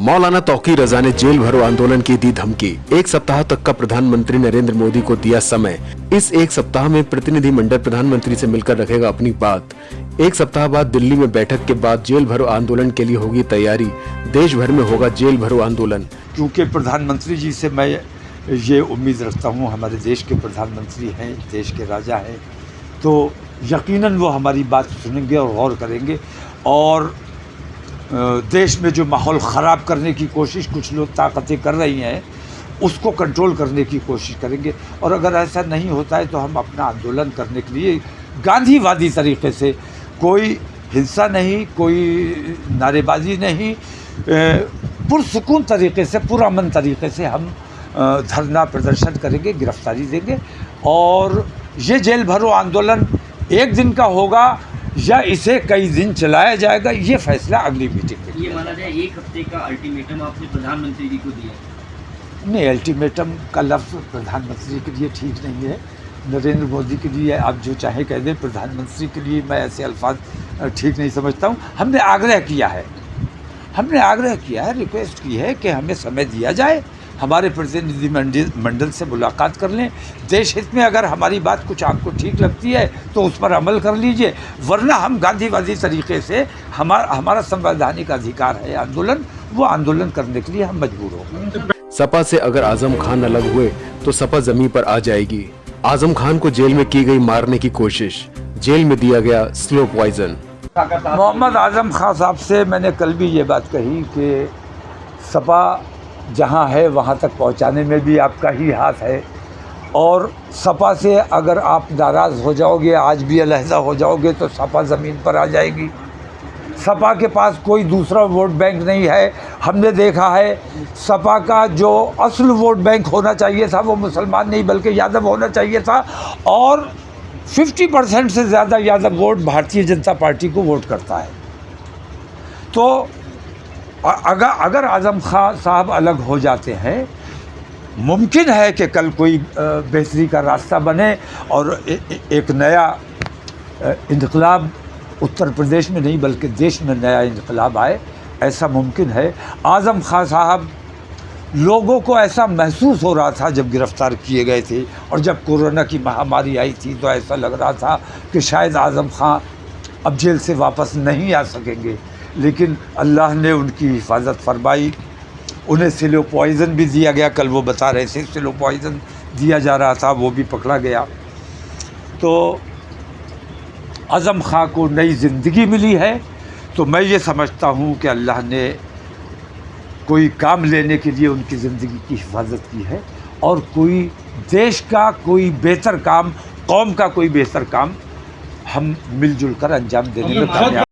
मौलाना तौकीर रजा ने जेल भरो आंदोलन की दी धमकी। एक सप्ताह तक का प्रधानमंत्री नरेंद्र मोदी को दिया समय। इस एक सप्ताह में प्रतिनिधि मंडल प्रधानमंत्री से मिलकर रखेगा अपनी बात। एक सप्ताह बाद दिल्ली में बैठक के बाद जेल भरो आंदोलन के लिए होगी तैयारी। देश भर में होगा जेल भरो आंदोलन। क्योंकि प्रधानमंत्री जी से मैं ये उम्मीद रखता हूँ, हमारे देश के प्रधानमंत्री हैं, देश के राजा हैं, तो यकीनन वो हमारी बात सुनेंगे और गौर करेंगे और देश में जो माहौल ख़राब करने की कोशिश कुछ लोग ताकतें कर रही हैं उसको कंट्रोल करने की कोशिश करेंगे। और अगर ऐसा नहीं होता है तो हम अपना आंदोलन करने के लिए गांधीवादी तरीके से, कोई हिंसा नहीं, कोई नारेबाजी नहीं, पुरसुकून तरीके से, पुरअमन तरीके से हम धरना प्रदर्शन करेंगे, गिरफ्तारी देंगे। और ये जेल भरो आंदोलन एक दिन का होगा या इसे कई दिन चलाया जाएगा, ये फैसला अगली मीटिंग में। ये माना जाए एक हफ्ते का अल्टीमेटम आपने प्रधानमंत्री जी को दिया? नहीं, अल्टीमेटम का लफ्ज़ प्रधानमंत्री के लिए ठीक नहीं है। नरेंद्र मोदी के लिए आप जो चाहे कह दें, प्रधानमंत्री के लिए मैं ऐसे अल्फाज ठीक नहीं समझता हूँ। हमने आग्रह किया है, रिक्वेस्ट की है कि हमें समय दिया जाए, हमारे प्रतिनिधि मंडल से मुलाकात कर लें। देश हित में अगर हमारी बात कुछ आपको ठीक लगती है तो उस पर अमल कर लीजिए, वरना हम गांधीवादी तरीके से, हमारा संवैधानिक अधिकार है आंदोलन, वो आंदोलन करने के लिए हम मजबूर होंगे। सपा से अगर आजम खान अलग हुए तो सपा जमीन पर आ जाएगी। आजम खान को जेल में की गई मारने की कोशिश, जेल में दिया गया स्लो पॉइजन। मोहम्मद आजम खान साहब से मैंने कल भी ये बात कही कि सपा जहाँ है वहाँ तक पहुँचाने में भी आपका ही हाथ है, और सपा से अगर आप नाराज़ हो जाओगे, आज भी अलहदा हो जाओगे, तो सपा ज़मीन पर आ जाएगी। सपा के पास कोई दूसरा वोट बैंक नहीं है। हमने देखा है सपा का जो असल वोट बैंक होना चाहिए था वो मुसलमान नहीं बल्कि यादव होना चाहिए था, और 50% से ज़्यादा यादव वोट भारतीय जनता पार्टी को वोट करता है। तो अगर आज़म खान साहब अलग हो जाते हैं, मुमकिन है कि कल कोई बेहतरी का रास्ता बने और एक नया इनकलाब उत्तर प्रदेश में नहीं बल्कि देश में नया इनकलाब आए, ऐसा मुमकिन है। आज़म खान साहब, लोगों को ऐसा महसूस हो रहा था जब गिरफ़्तार किए गए थे और जब कोरोना की महामारी आई थी तो ऐसा लग रहा था कि शायद आज़म खान अब जेल से वापस नहीं आ सकेंगे, लेकिन अल्लाह ने उनकी हिफाजत फरमाई। उन्हें स्लो पॉइज़न भी दिया गया, कल वो बता रहे थे स्लो पॉइज़न दिया जा रहा था, वो भी पकड़ा गया। तो आज़म खान को नई ज़िंदगी मिली है। तो मैं ये समझता हूँ कि अल्लाह ने कोई काम लेने के लिए उनकी ज़िंदगी की हिफाजत की है, और कोई देश का कोई बेहतर काम, कौम का कोई बेहतर काम हम मिलजुल कर अंजाम देने में कामयाब